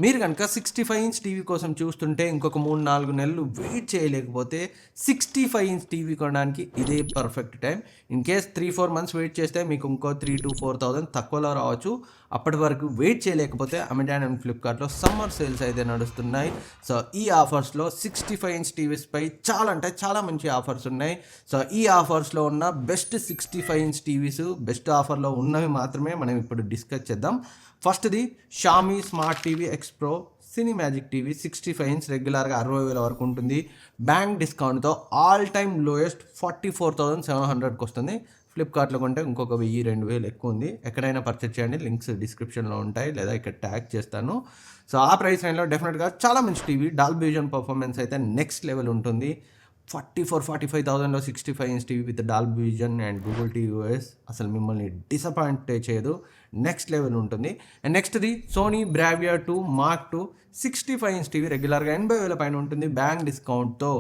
మీరు కనుక 65 inch TV కోసం చూస్తుంటే ఇంకొక 3-4 నెలలు వెయిట్ చేయలేకపోతే 65 ఇంచ్ టీవీ కొనడానికి ఇదే perfect time. In case 3-4 months wait చేస్తే మీకు ఇంకో 3,000-4,000 తక్కువలో రావచ్చు. అప్పటి వరకు వెయిట్ చేయలేకపోతే అమెజాన్ అండ్ ఫ్లిప్కార్ట్లో సమ్మర్ సేల్స్ అయితే నడుస్తున్నాయి. సో ఈ ఆఫర్స్లో 65 ఇంచ్ టీవీస్పై చాలా అంటే చాలా మంచి ఆఫర్స్ ఉన్నాయి. సో ఈ ఆఫర్స్లో ఉన్న బెస్ట్ 65 ఇంచ్ టీవీస్ బెస్ట్ ఆఫర్లో ఉన్నవి మాత్రమే మనం ఇప్పుడు డిస్కస్ చేద్దాం. ఫస్ట్ది Xiaomi smart TV X pro cinemagic TV 65 inch రెగ్యులర్గా 60,000 వరకు ఉంటుంది. బ్యాంక్ డిస్కౌంట్తో ఆల్ టైమ్ లోయెస్ట్ 44,700కి వస్తుంది. ఫ్లిప్కార్ట్లో కొంటే ఇంకొక 1,000-2,000 ఎక్కువ ఉంది. ఎక్కడైనా పర్చేస్ చేయండి, లింక్స్ డిస్క్రిప్షన్లో ఉంటాయి లేదా ఇక్కడ ట్యాగ్ చేస్తాను. సో ఆ ప్రైస్ రేంజ్లో డెఫినెట్గా చాలా మంచి టీవీ. డాల్బీ విజన్ పర్ఫార్మెన్స్ అయితే నెక్స్ట్ లెవెల్ ఉంటుంది. 44,000-45,000లో 65 inch TV with Dolby vision and Google TV OS అసలు మిమ్మల్ని డిసప్పాయింట్ చేయదు, నెక్స్ట్ లెవెల్ ఉంటుంది. అండ్ నెక్స్ట్ది Sony Bravia 2 mark 2 65 inch TV రెగ్యులర్గా 80,000 పైన ఉంటుంది. బ్యాంక్ డిస్కౌంట్తో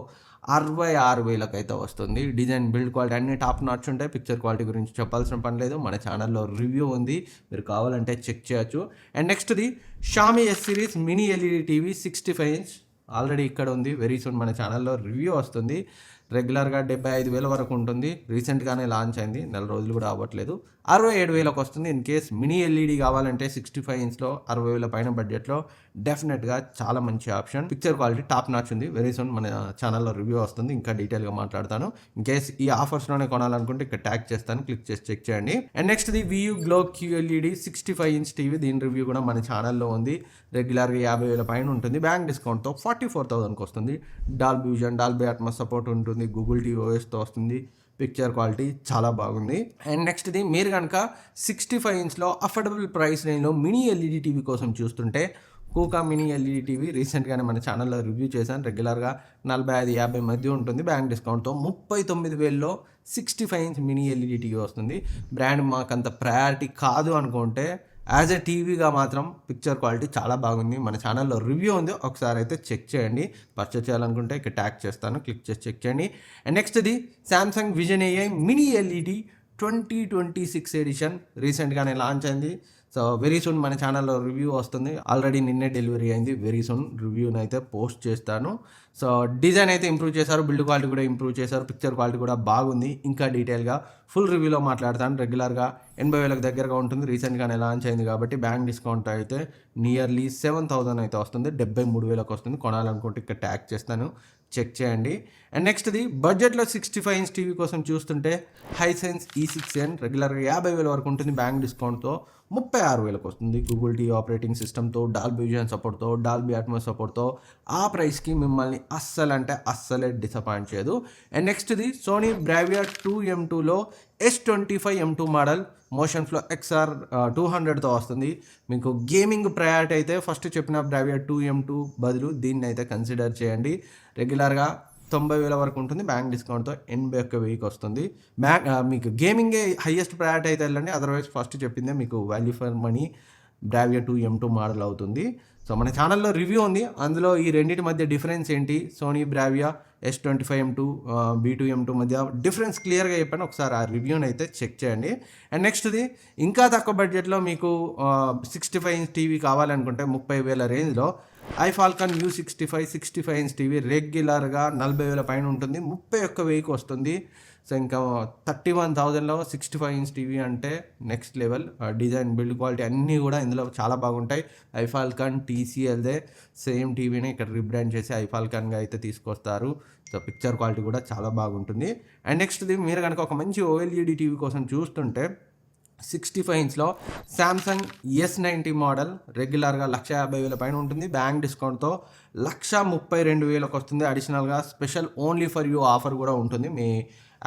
66,000కి అయితే వస్తుంది. డిజైన్, బిల్డ్ క్వాలిటీ అన్ని టాప్ నాచ్ ఉంటాయి. పిక్చర్ క్వాలిటీ గురించి చెప్పాల్సిన పని లేదు, మన ఛానల్లో రివ్యూ ఉంది, మీరు కావాలంటే చెక్ చేయొచ్చు. అండ్ నెక్స్ట్ది Xiaomi S series mini LED TV 65 inch already ఇక్కడ ఉంది. వెరీ సూన్ మన ఛానల్లో రివ్యూ వస్తుంది. రెగ్యులర్గా 75,000 వరకు ఉంటుంది. రీసెంట్గానే లాంచ్ అయింది, నెల రోజులు కూడా అవ్వట్లేదు. 67,000కి వస్తుంది. ఇన్ కేస్ మినీ ఎల్ఈడి కావాలంటే 65 ఇంచ్లో 60,000 పైన బడ్జెట్లో డెఫినెట్గా చాలా మంచి option. Picture quality top notch ఉంది. వెరీ సూన్ మన ఛానల్లో రివ్యూ వస్తుంది, ఇంకా డీటెయిల్గా మాట్లాడతాను. ఇన్ కేస్ ఈ ఆఫర్స్లోనే కొనాలనుకుంటే ఇక్కడ ట్యాగ్ చేస్తాను, క్లిక్ చేసి చెక్ చేయండి. అండ్ నెక్స్ట్ది Vu glow QLED 65 inch TV. దీని రివ్యూ కూడా మన ఛానల్లో ఉంది. రెగ్యులర్గా 50,000 పైన ఉంటుంది. బ్యాంక్ డిస్కౌంట్తో 44,000కి వస్తుంది. Dolby vision, Dolby Atmos support ఉంటుంది. గూగుల్ టీవీ ఓఎస్తో వస్తుంది. పిక్చర్ క్వాలిటీ చాలా బాగుంది. అండ్ నెక్స్ట్ది మీరు కనుక 65 ఇంచ్లో అఫోర్డబుల్ ప్రైస్ రేంజ్లో మినీ ఎల్ఈడి టీవీ కోసం చూస్తుంటే కూకా మినీ ఎల్ఈడి టీవీ రీసెంట్గానే మన ఛానల్లో రివ్యూ చేశాను. రెగ్యులర్గా 45,000-50,000 మధ్య ఉంటుంది. బ్యాంక్ డిస్కౌంట్తో 39,000లో 65 ఇంచ్ మినీ ఎల్ఈడి టీవీ వస్తుంది. బ్రాండ్ మాకంత ప్రయారిటీ కాదు అనుకుంటే యాజ్ ఎ టీవీగా మాత్రం పిక్చర్ క్వాలిటీ చాలా బాగుంది. మన ఛానల్లో రివ్యూ ఉంది, ఒకసారి అయితే చెక్ చేయండి. పర్చేస్ చేయాలనుకుంటే ఇక్కడ ట్యాగ్ చేస్తాను, క్లిక్ చేసి చెక్ చేయండి. అండ్ నెక్స్ట్ది Samsung vision AI mini LED 2026 edition రీసెంట్గానే లాంచ్ అయింది. సో వెరీ సూన్ మన ఛానల్లో రివ్యూ వస్తుంది. ఆల్రెడీ నిన్నే డెలివరీ అయింది. వెరీ సూన్ రివ్యూని అయితే పోస్ట్ చేస్తాను. సో డిజైన్ అయితే ఇంప్రూవ్ చేశారు, బిల్డ్ క్వాలిటీ కూడా ఇంప్రూవ్ చేశారు, పిక్చర్ క్వాలిటీ కూడా బాగుంది. ఇంకా డీటెయిల్గా ఫుల్ రివ్యూలో మాట్లాడతాను. రెగ్యులర్గా 80,000కి దగ్గరగా ఉంటుంది. రీసెంట్గానే లాంచ్ అయింది కాబట్టి బ్యాంక్ డిస్కౌంట్ అయితే నియర్లీ 7,000 అయితే వస్తుంది. 73,000కి వస్తుంది. కొనాలనుకుంటే ఇక్కడ ట్యాగ్ చేస్తాను, చెక్ చేయండి. అండ్ నెక్స్ట్ది బడ్జెట్లో 65 ఇంచ్ టీవీ కోసం చూస్తుంటే హైసెన్స్ E6n రెగ్యులర్గా 50,000 వరకు ఉంటుంది. బ్యాంక్ డిస్కౌంట్తో 36,000కి వస్తుంది. గూగుల్ టీవీ ఆపరేటింగ్ సిస్టమ్తో, డాల్బీ విజన్ సపోర్ట్తో, డాల్బీ అట్మాస్ సపోర్ట్తో ఆ ప్రైస్కి మిమ్మల్ని అస్సలే డిసప్పాయింట్ చేయదు. అండ్ నెక్స్ట్ది సోనీ బ్రావియా 2M2లో S25 M2 model motion flow XR 200తో వస్తుంది. మీకు గేమింగ్ ప్రయారిటీ అయితే ఫస్ట్ చెప్పిన బ్రావియా 2M2 బదులు దీన్ని అయితే కన్సిడర్ చేయండి. రెగ్యులర్గా 90,000 వరకు ఉంటుంది. బ్యాంక్ డిస్కౌంట్తో 81,000కి వస్తుంది. మీకు గేమింగే హైయెస్ట్ ప్రయారిటీ అయితే వెళ్ళండి. అదర్వైజ్ ఫస్ట్ చెప్పిందే మీకు value for money Bravia 2M2 model అవుతుంది. సో మన ఛానల్లో రివ్యూ ఉంది, అందులో ఈ రెండింటి మధ్య డిఫరెన్స్ ఏంటి, Sony Bravia S25 M2 B2M2 మధ్య డిఫరెన్స్ క్లియర్గా చెప్పాను. ఒకసారి ఆ రివ్యూని అయితే చెక్ చేయండి. అండ్ నెక్స్ట్ది ఇంకా తక్కువ బడ్జెట్లో మీకు 65 ఇంచ్ టీవీ కావాలనుకుంటే 30,000 రేంజ్లో iFalcon U65 65 ఇంచ్ టీవీ రెగ్యులర్గా 40,000 పైన ఉంటుంది. 31,000కి వస్తుంది. సో ఇంకా 31,000లో 65 ఇంచ్ టీవీ అంటే next level. Design, build quality అన్నీ కూడా ఇందులో చాలా బాగుంటాయి. iFalcon TCLదే సేమ్ టీవీని ఇక్కడ రీబ్రాండ్ చేసి iFalconగా అయితే తీసుకొస్తారు. సో పిక్చర్ క్వాలిటీ కూడా చాలా బాగుంటుంది. అండ్ నెక్స్ట్ది మీరు కనుక ఒక మంచి OLED టీవీ కోసం చూస్తుంటే 65 ఇంచ్లో శాంసంగ్ S90 మోడల్ రెగ్యులర్గా 150,000 పైన ఉంటుంది. బ్యాంక్ డిస్కౌంట్తో 132,000కి వస్తుంది. అడిషనల్గా special only for you offer కూడా ఉంటుంది. మీ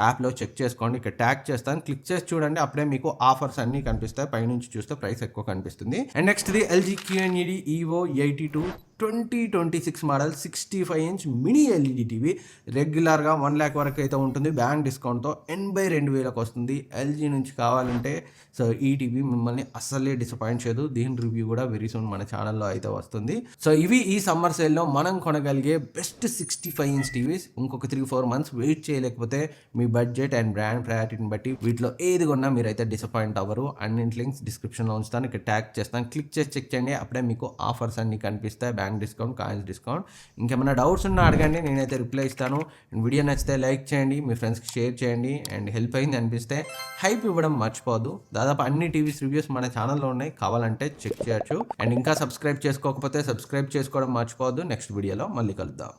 యాప్లో చెక్ చేసుకోండి, ఇక్కడ ట్యాగ్ చేస్తాను, క్లిక్ చేసి చూడండి. అప్పుడే మీకు ఆఫర్స్ అన్నీ కనిపిస్తాయి. పైనుంచి చూస్తే ప్రైస్ ఎక్కువ కనిపిస్తుంది. అండ్ నెక్స్ట్ది LG QNED EVO 82 2026 model 65 inch mini LED TV రెగ్యులర్గా 1 lakh వరకు అయితే ఉంటుంది. బ్యాంక్ డిస్కౌంట్తో 82,000కి వస్తుంది. ఎల్జీ నుంచి కావాలంటే సో ఈ టీవీ మిమ్మల్ని అస్సలే డిసప్పాయింట్ చేయదు. దీని రివ్యూ కూడా వెరీ సూన్ మన ఛానల్లో అయితే వస్తుంది. సో ఇవి ఈ సమ్మర్ సేల్లో మనం కొనగలిగే బెస్ట్ 65 ఇంచ్ టీవీస్. ఇంకొక 3-4 మంత్స్ వెయిట్ చేయలేకపోతే మీ బడ్జెట్ అండ్ బ్రాండ్ ప్రయారిటీని బట్టి వీటిలో ఏది కొన్నా మీరైతే డిసప్పాయింట్ అవ్వరు. అన్నింటి లింక్స్ డిస్క్రిప్షన్లో ఉంచుతాను, ఇక్కడ ట్యాగ్ చేస్తాను, క్లిక్ చేసి చెక్ చేయండి. అప్పుడే మీకు ఆఫర్స్ అన్ని కనిపిస్తాయి, బ్యాంక్ డిస్కౌంట్, కాయిన్స్ డిస్కౌంట్. ఇంకేమైనా డౌట్స్ ఉన్నా అడగండి, నేనైతే రిప్లై ఇస్తాను. వీడియో నచ్చితే లైక్ చేయండి, మీ ఫ్రెండ్స్కి షేర్ చేయండి, అండ్ హెల్ప్ అయింది అనిపిస్తే హైప్ ఇవ్వడం మర్చిపోదు. దాదాపు అన్ని టీవీస్ రివ్యూస్ మన ఛానల్లో ఉన్నాయి, కావాలంటే చెక్ చేయొచ్చు. అండ్ ఇంకా సబ్స్క్రైబ్ చేసుకోకపోతే సబ్స్క్రైబ్ చేసుకోవడం మర్చిపోవద్దు. నెక్స్ట్ వీడియోలో మళ్ళీ కలుద్దాం.